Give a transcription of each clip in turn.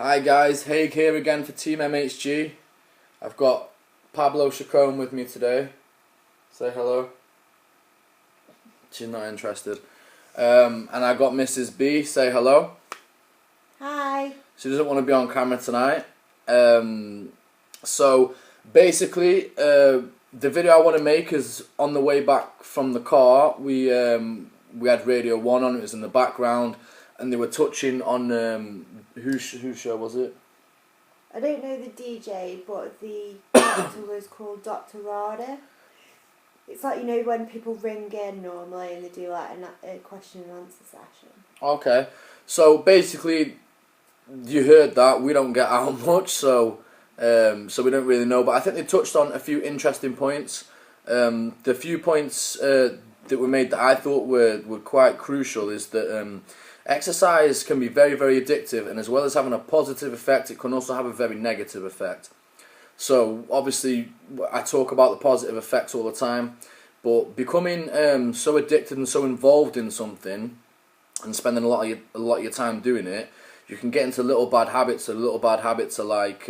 Hi guys, Haig here again for Team MHG. I've got Pablo Chacon with me today. Say hello. She's not interested. And I got Mrs. B. Say hello. Hi. She doesn't want to be on camera tonight. So basically, the video I want to make is on the way back from the car. We had Radio 1 on, it was in the background, and they were touching on whose show was it? I don't know the DJ, but the doctor was called Dr. Rada. It's like, you know, when people ring in normally and they do like a question and answer session. Okay, so basically, you heard that. We don't get out much, so we don't really know. But I think they touched on a few interesting points. The few points that were made that I thought were quite crucial is that exercise can be very, very addictive, and as well as having a positive effect, it can also have a very negative effect. So obviously, I talk about the positive effects all the time, but becoming so addicted and so involved in something, and spending a lot of your time doing it, you can get into little bad habits. And little bad habits are like,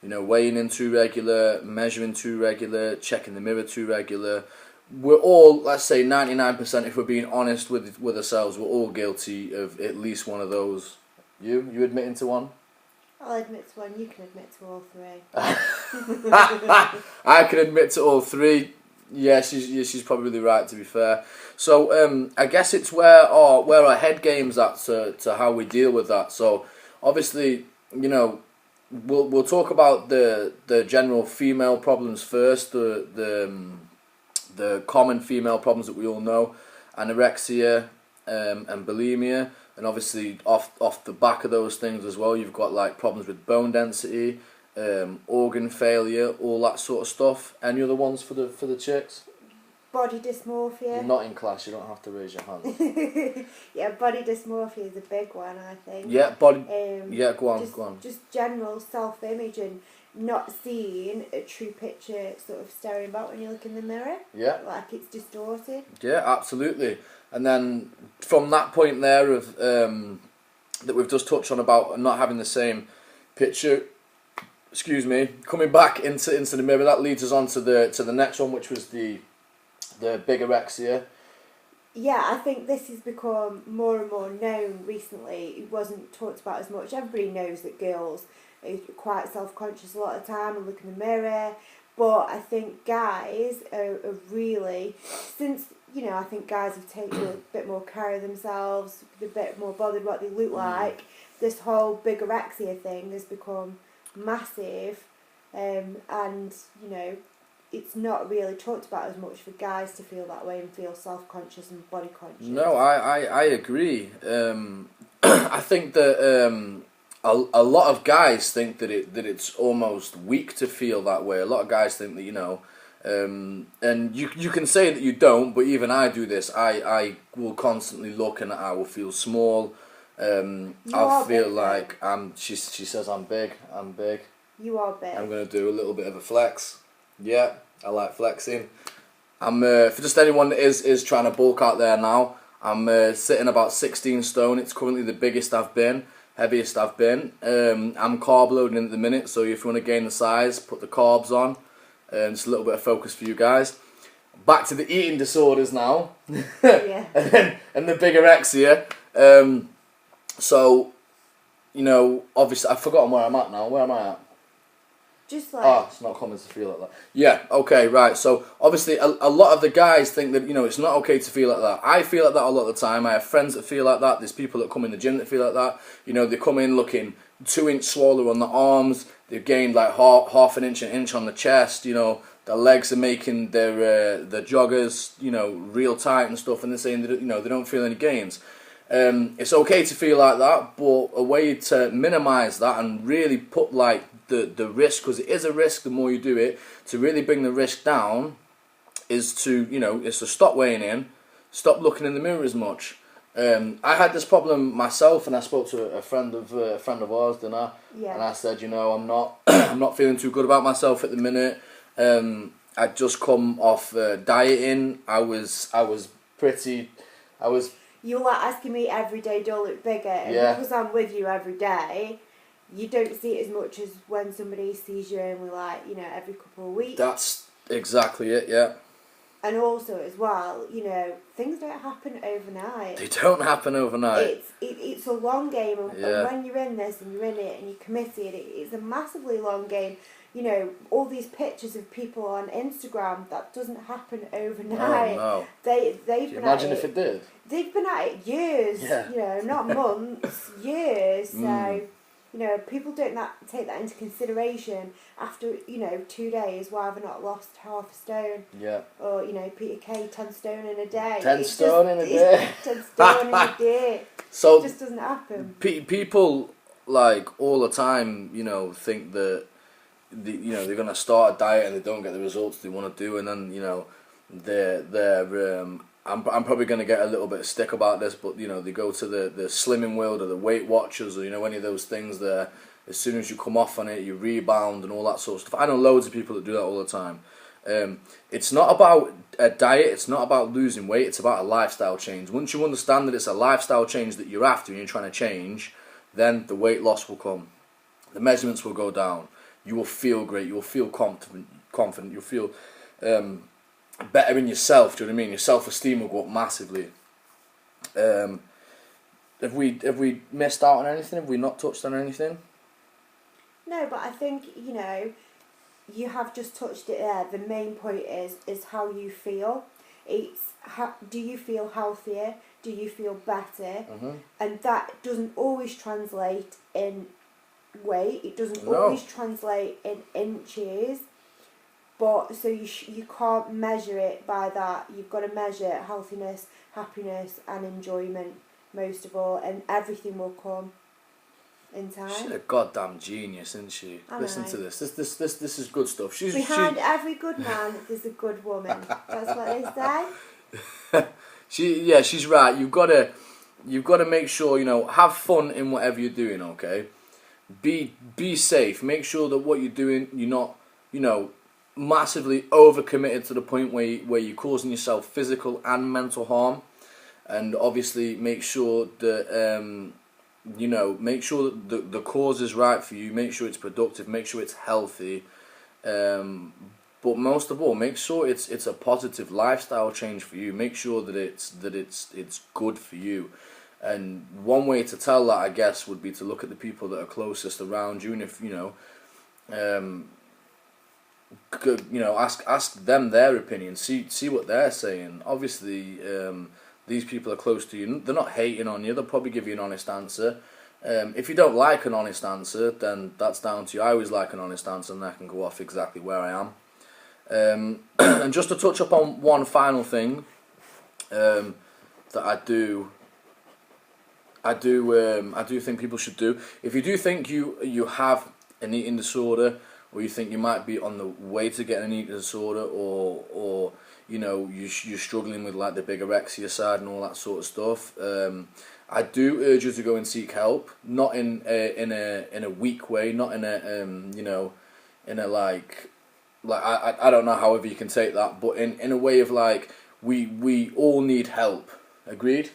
weighing in too regular, measuring too regular, checking the mirror too regular. We're all, let's say 99%, if we're being honest with ourselves, we're all guilty of at least one of those. You admitting to one? I'll admit to one, you can admit to all three. I can admit to all three. Yeah, she's probably right, to be fair. So I guess it's where our head game's at to how we deal with that. So obviously, we'll talk about the general female problems first, the common female problems that we all know, anorexia and bulimia, and obviously off the back of those things as well, you've got like problems with bone density, organ failure, all that sort of stuff. Any other ones for the chicks? Body dysmorphia. You're not in class, you don't have to raise your hand. Yeah, body dysmorphia is a big one, I think. Yeah, go on. Just general self-image and not seeing a true picture sort of staring about when you look in the mirror. Yeah. Like it's distorted. Yeah, absolutely. And then from that point there of that we've just touched on about not having the same picture, coming back into the mirror, that leads us on to the next one, which was the bigorexia. Yeah, I think this has become more and more known recently. It wasn't talked about as much. Everybody knows that girls are quite self-conscious a lot of the time and look in the mirror. But I think guys are really, since, I think guys have taken a bit more care of themselves, they're a bit more bothered what they look like. This whole bigorexia thing has become massive, and, it's not really talked about as much for guys to feel that way and feel self-conscious and body conscious. No, I agree. I think that a lot of guys think that it's almost weak to feel that way. A lot of guys think that, and you can say that you don't, but even I do this. I will constantly look and I will feel small. I'll feel like she says I'm big. You are big. I'm going to do a little bit of a flex. Yeah, I like flexing. I'm for just anyone that is trying to bulk out there now, I'm sitting about 16 stone. It's currently the biggest I've been, heaviest I've been. I'm carb loading at the minute, so if you want to gain the size, put the carbs on. Just a little bit of focus for you guys. Back to the eating disorders now. Yeah. and the bigorexia. So, obviously I've forgotten where I'm at now. Where am I at? Just like... it's not common to feel like that. Yeah, okay, right. So, obviously, a lot of the guys think that, it's not okay to feel like that. I feel like that a lot of the time. I have friends that feel like that. There's people that come in the gym that feel like that. They come in looking 2-inch smaller on the arms. They've gained like half an inch on the chest. Their legs are making their joggers, real tight and stuff. And they're saying that, they don't feel any gains. It's okay to feel like that, but a way to minimise that and really put like the risk, because it is a risk the more you do it, to really bring the risk down is to stop weighing in, stop looking in the mirror as much. I had this problem myself, and I spoke to a friend of ours, didn't I? Yeah. And I said, I'm not feeling too good about myself at the minute. I'd just come off dieting. You were like asking me every day, do I look bigger? And because I'm with you every day, you don't see it as much as when somebody sees you only like, you know, every couple of weeks. That's exactly it, yeah. And also as well, you know, things don't happen overnight. They don't happen overnight. It's a long game, and Yeah. when you're in this and you're in it and you're committed, it's a massively long game. You know, all these pictures of people on Instagram, that doesn't happen overnight. Oh, no. They've Can you been imagine at if it did? They've been at it years. Yeah. You know, not months, years. So, Mm. you know, people don't take that into consideration after, you know, 2 days. Why have I not lost half a stone? Yeah. Or, you know, Peter Kay, 10 stone in a day. 10 stone in a day. 10 stone in a day. So It just doesn't happen. people, like, all the time, you know, think that, you know, they're going to start a diet and they don't get the results they want to do, and then, you know, I'm probably going to get a little bit of stick about this, but, you know, they go to the Slimming World or the Weight Watchers, or, you know, any of those things there. As soon as you come off on it, you rebound and all that sort of stuff. I know loads of people that do that all the time. It's not about a diet, it's not about losing weight, it's about a lifestyle change. Once you understand that it's a lifestyle change that you're after and you're trying to change, then the weight loss will come. The measurements will go down. You will feel great, you will feel confident, you'll feel better in yourself, do you know what I mean? Your self-esteem will go up massively. Have we missed out on anything? Have we not touched on anything? No, but I think, you know, you have just touched it there. The main point is how you feel. It's do you feel healthier? Do you feel better? Mm-hmm. And that doesn't always translate in weight. It doesn't No. always translate in inches. But so you can't measure it by that. You've got to measure healthiness, happiness, and enjoyment most of all, and everything will come in time. She's a goddamn genius, isn't she? I Listen know. to this. This is good stuff. Behind every good man, there's a good woman. That's what they say. She's right. You've got to make sure, you know, have fun in whatever you're doing. Okay, be safe. Make sure that what you're doing, you're not, you know, massively overcommitted to the point where you're causing yourself physical and mental harm. And obviously, make sure that you know, make sure that the cause is right for you. Make sure it's productive. Make sure it's healthy. But most of all, make sure it's a positive lifestyle change for you. Make sure that it's good for you. And one way to tell that, I guess, would be to look at the people that are closest around you, and if you know, ask them their opinion. See what they're saying. Obviously, these people are close to you. They're not hating on you. They'll probably give you an honest answer. If you don't like an honest answer, then that's down to you. I always like an honest answer, and I can go off exactly where I am. And just to touch up on one final thing that I do think people should do. If you do think you have an eating disorder, or you think you might be on the way to get an eating disorder, or you know, you're struggling with like the bigorexia side and all that sort of stuff, I do urge you to go and seek help. Not in a weak way, not in a you know, in a like I don't know however you can take that, but in a way of like we all need help. Agreed?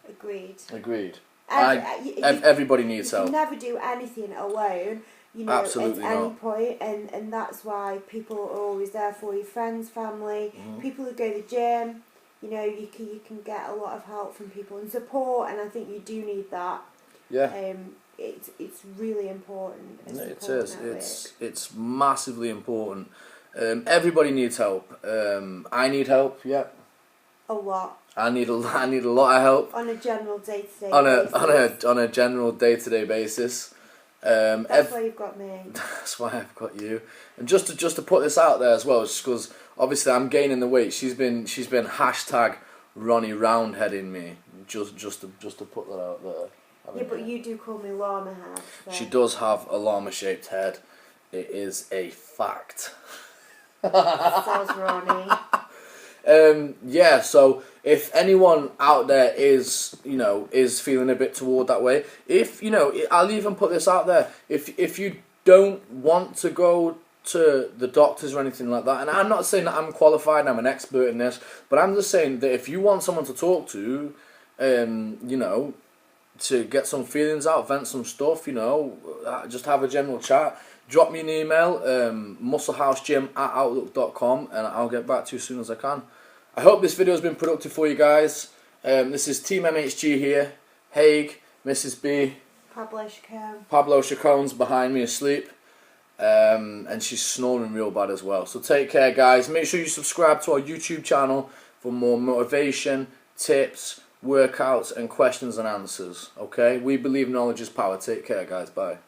Agreed. Everybody needs help. You can never do anything alone. You know, Absolutely at any not. point, and that's why people are always there for you, friends, family, Mm-hmm. people who go to the gym. You know, you can get a lot of help from people and support, and I think you do need that. Yeah. It's really important. It is. It's massively important. Everybody needs help. I need help. Yeah. A lot. I need a lot of help. On a general day-to-day basis. On a general day-to-day basis. That's why you've got me. That's why I've got you. And just to put this out there as well, just because obviously I'm gaining the weight. She's been hashtag Ronnie Roundheading me. Just to put that out there. Yeah, but you do call me llama head. So. She does have a llama-shaped head. It is a fact. Sounds Ronnie. Yeah, so if anyone out there is feeling a bit toward that way, if you know, I'll even put this out there, if you don't want to go to the doctors or anything like that, and I'm not saying that I'm qualified, I'm an expert in this, but I'm just saying that if you want someone to talk to, you know, to get some feelings out, vent some stuff, you know, just have a general chat. Drop me an email, musclehousegym@outlook.com, and I'll get back to you as soon as I can. I hope this video has been productive for you guys. This is Team MHG here. Haig, Mrs. B. Pablo Chacon's behind me asleep. And she's snoring real bad as well. So take care, guys. Make sure you subscribe to our YouTube channel for more motivation, tips, workouts, and questions and answers. Okay? We believe knowledge is power. Take care, guys. Bye.